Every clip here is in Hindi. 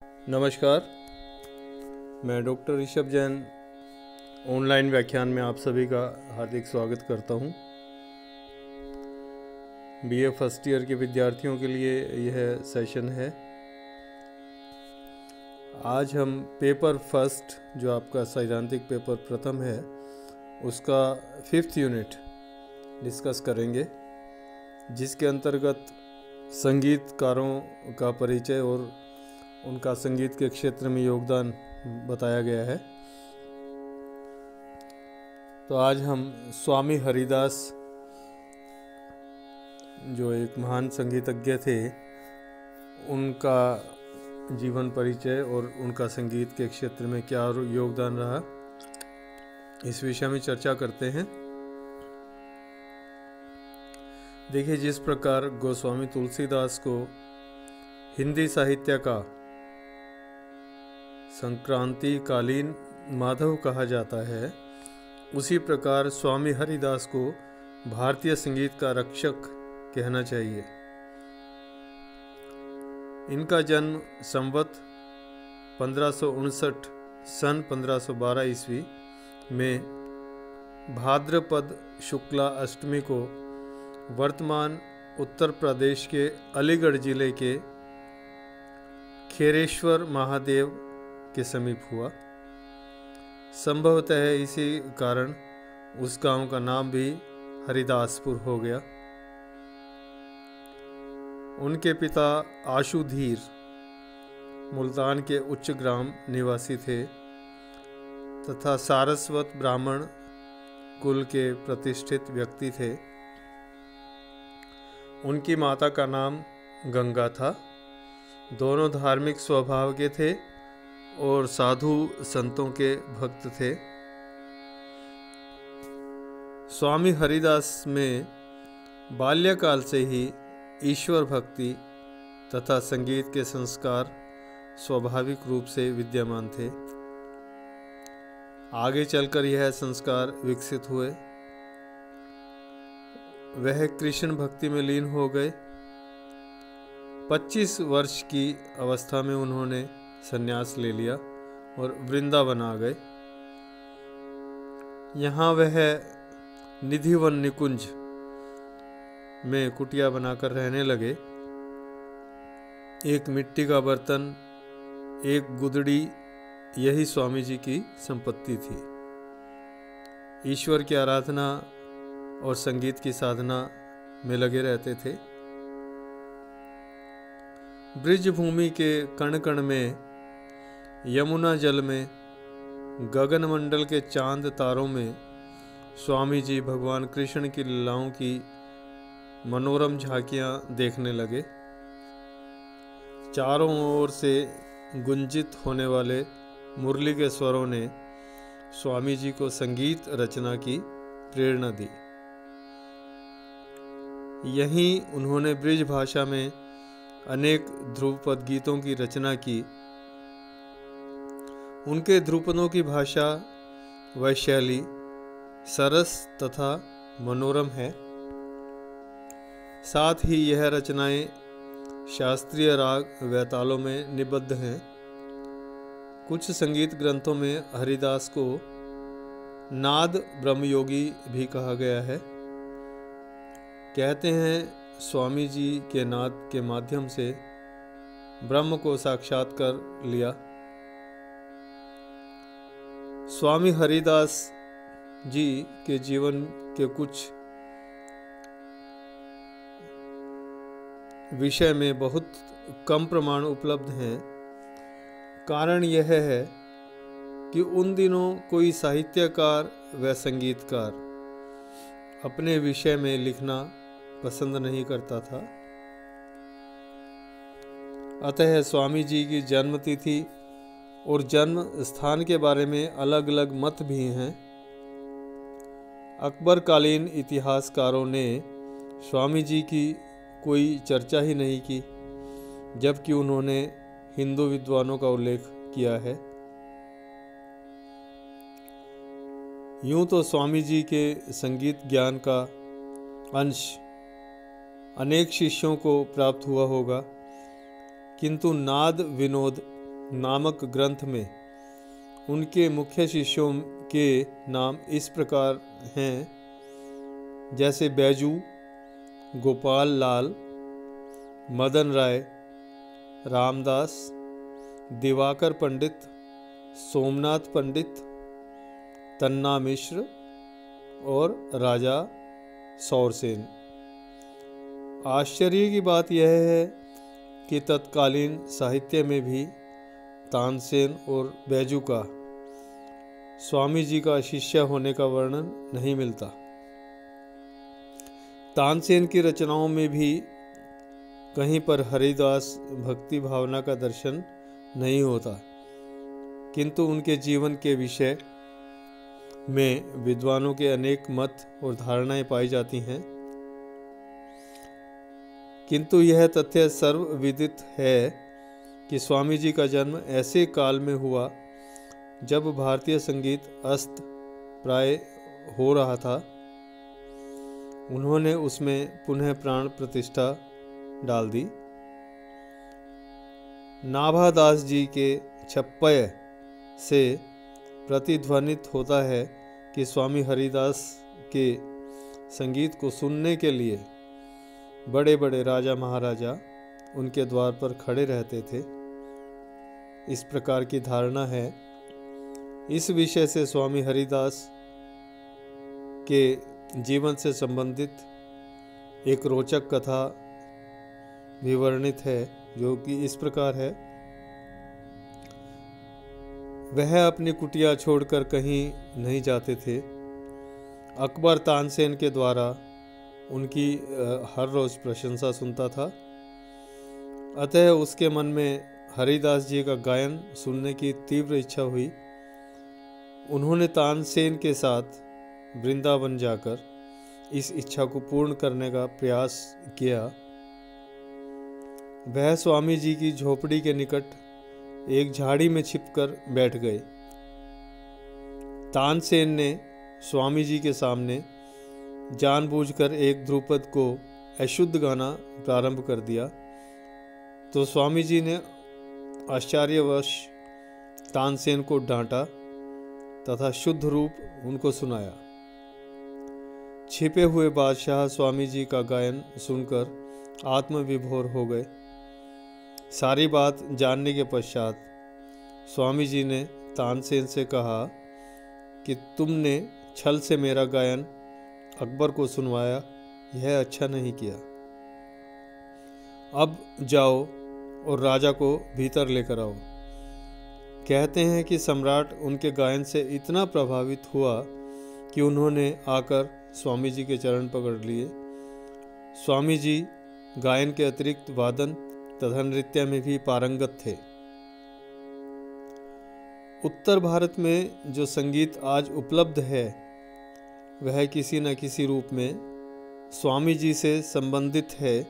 नमस्कार, मैं डॉक्टर ऋषभ जैन ऑनलाइन व्याख्यान में आप सभी का हार्दिक स्वागत करता हूं। बीए फर्स्ट ईयर के विद्यार्थियों के लिए यह सेशन है। आज हम पेपर फर्स्ट, जो आपका सैद्धांतिक पेपर प्रथम है, उसका 5th यूनिट डिस्कस करेंगे, जिसके अंतर्गत संगीतकारों का परिचय और उनका संगीत के क्षेत्र में योगदान बताया गया है। तो आज हम स्वामी हरिदास, जो एक महान संगीतज्ञ थे, उनका जीवन परिचय और उनका संगीत के क्षेत्र में क्या योगदान रहा, इस विषय में चर्चा करते हैं। देखिए, जिस प्रकार गोस्वामी तुलसीदास को हिंदी साहित्य का संक्रांति कालीन माधव कहा जाता है, उसी प्रकार स्वामी हरिदास को भारतीय संगीत का रक्षक कहना चाहिए। इनका जन्म संवत 1559 सन 1512 ईस्वी में भाद्रपद शुक्ला अष्टमी को वर्तमान उत्तर प्रदेश के अलीगढ़ जिले के खेरेश्वर महादेव के समीप हुआ। संभवतः इसी कारण उस गांव का नाम भी हरिदासपुर हो गया। उनके पिता आशुधीर मुल्तान के उच्च ग्राम निवासी थे तथा सारस्वत ब्राह्मण कुल के प्रतिष्ठित व्यक्ति थे। उनकी माता का नाम गंगा था। दोनों धार्मिक स्वभाव के थे और साधु संतों के भक्त थे। स्वामी हरिदास में बाल्यकाल से ही ईश्वर भक्ति तथा संगीत के संस्कार स्वाभाविक रूप से विद्यमान थे। आगे चलकर यह संस्कार विकसित हुए। वह कृष्ण भक्ति में लीन हो गए। 25 वर्ष की अवस्था में उन्होंने संन्यास ले लिया और वृंदावन आ गए। यहाँ वह निधिवन निकुंज में कुटिया बनाकर रहने लगे। एक मिट्टी का बर्तन, एक गुदड़ी, यही स्वामी जी की संपत्ति थी। ईश्वर की आराधना और संगीत की साधना में लगे रहते थे। ब्रिज भूमि के कण कण में, यमुना जल में, गगन मंडल के चांद तारों में स्वामी जी भगवान कृष्ण की लीलाओं की मनोरम झांकियां देखने लगे। चारों ओर से गुंजित होने वाले मुरली के स्वरों ने स्वामी जी को संगीत रचना की प्रेरणा दी। यहीं उन्होंने ब्रिज भाषा में अनेक ध्रुपद गीतों की रचना की। उनके ध्रुपदों की भाषा व शैली सरस तथा मनोरम है। साथ ही यह रचनाएं शास्त्रीय राग व तालों में निबद्ध हैं। कुछ संगीत ग्रंथों में हरिदास को नाद ब्रह्मयोगी भी कहा गया है। कहते हैं स्वामी जी के नाद के माध्यम से ब्रह्म को साक्षात कर लिया। स्वामी हरिदास जी के जीवन के कुछ विषय में बहुत कम प्रमाण उपलब्ध हैं। कारण यह है कि उन दिनों कोई साहित्यकार व संगीतकार अपने विषय में लिखना पसंद नहीं करता था। अतः स्वामी जी की जन्म तिथि और जन्म स्थान के बारे में अलग अलग मत भी हैं। अकबर कालीन इतिहासकारों ने स्वामी जी की कोई चर्चा ही नहीं की, जबकि उन्होंने हिंदू विद्वानों का उल्लेख किया है। यूं तो स्वामी जी के संगीत ज्ञान का अंश अनेक शिष्यों को प्राप्त हुआ होगा, किंतु नाद विनोद नामक ग्रंथ में उनके मुख्य शिष्यों के नाम इस प्रकार हैं, जैसे बैजू, गोपाल लाल, मदन राय, रामदास, दिवाकर पंडित, सोमनाथ पंडित, तन्ना मिश्र और राजा सौरसेन। आश्चर्य की बात यह है कि तत्कालीन साहित्य में भी तानसेन और बैजू का स्वामी जी का शिष्य होने का वर्णन नहीं मिलता। तानसेन की रचनाओं में भी कहीं पर हरिदास भक्ति भावना का दर्शन नहीं होता, किंतु उनके जीवन के विषय में विद्वानों के अनेक मत और धारणाएं पाई जाती हैं। किंतु यह तथ्य सर्वविदित है कि स्वामी जी का जन्म ऐसे काल में हुआ जब भारतीय संगीत अस्त प्राय हो रहा था। उन्होंने उसमें पुनः प्राण प्रतिष्ठा डाल दी। नाभादास जी के छप्पय से प्रतिध्वनित होता है कि स्वामी हरिदास के संगीत को सुनने के लिए बड़े बड़े राजा महाराजा उनके द्वार पर खड़े रहते थे। इस प्रकार की धारणा है। इस विषय से स्वामी हरिदास के जीवन से संबंधित एक रोचक कथा भी वर्णित है, जो कि इस प्रकार है। वह अपनी कुटिया छोड़कर कहीं नहीं जाते थे। अकबर तानसेन के द्वारा उनकी हर रोज प्रशंसा सुनता था, अतः उसके मन में हरिदास जी का गायन सुनने की तीव्र इच्छा हुई। उन्होंने तानसेन के साथ वृंदावन जाकर इस इच्छा को पूर्ण करने का प्रयास किया। वह स्वामी जी की झोपड़ी के निकट एक झाड़ी में छिपकर बैठ गए। तानसेन ने स्वामी जी के सामने जानबूझकर एक ध्रुपद को अशुद्ध गाना प्रारंभ कर दिया, तो स्वामी जी ने आश्चर्यवश तानसेन को डांटा तथा शुद्ध रूप उनको सुनाया। छिपे हुए बादशाह स्वामी जी का गायन सुनकर आत्मविभोर हो गए। सारी बात जानने के पश्चात स्वामी जी ने तानसेन से कहा कि तुमने छल से मेरा गायन अकबर को सुनवाया, यह अच्छा नहीं किया। अब जाओ और राजा को भीतर लेकर आओ। कहते हैं कि सम्राट उनके गायन से इतना प्रभावित हुआ कि उन्होंने आकर स्वामी जी के चरण पकड़ लिए। स्वामी जी गायन के अतिरिक्त वादन तथा नृत्य में भी पारंगत थे। उत्तर भारत में जो संगीत आज उपलब्ध है वह किसी न किसी रूप में स्वामी जी से संबंधित है।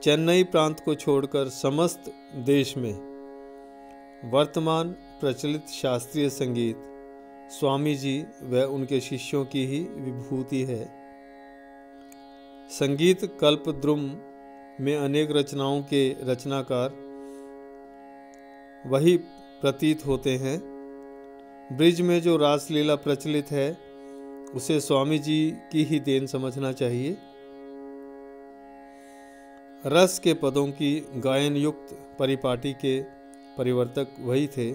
चेन्नई प्रांत को छोड़कर समस्त देश में वर्तमान प्रचलित शास्त्रीय संगीत स्वामी जी व उनके शिष्यों की ही विभूति है। संगीत कल्पद्रुम में अनेक रचनाओं के रचनाकार वही प्रतीत होते हैं। ब्रिज में जो रासलीला प्रचलित है उसे स्वामी जी की ही देन समझना चाहिए। रस के पदों की गायन युक्त परिपाटी के परिवर्तक वही थे,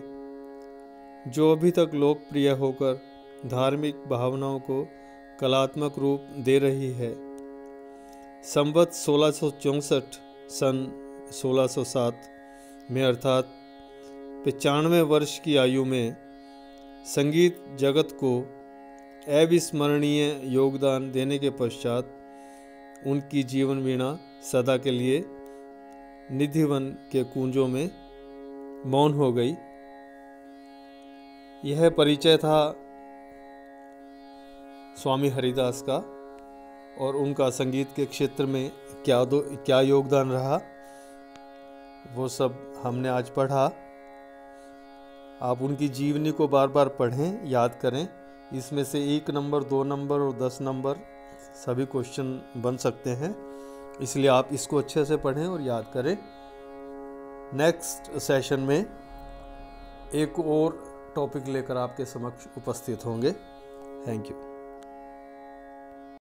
जो अभी तक लोकप्रिय होकर धार्मिक भावनाओं को कलात्मक रूप दे रही है। संवत 1664 सन 1607 में अर्थात 95 वर्ष की आयु में संगीत जगत को अविस्मरणीय योगदान देने के पश्चात उनकी जीवन वीणा सदा के लिए निधिवन के कुंजों में मौन हो गई। यह परिचय था स्वामी हरिदास का और उनका संगीत के क्षेत्र में क्या योगदान रहा, वो सब हमने आज पढ़ा। आप उनकी जीवनी को बार बार पढ़ें, याद करें। इसमें से 1 नंबर, 2 नंबर और 10 नंबर सभी क्वेश्चन बन सकते हैं, इसलिए आप इसको अच्छे से पढ़ें और याद करें। नेक्स्ट सेशन में एक और टॉपिक लेकर आपके समक्ष उपस्थित होंगे। Thank you.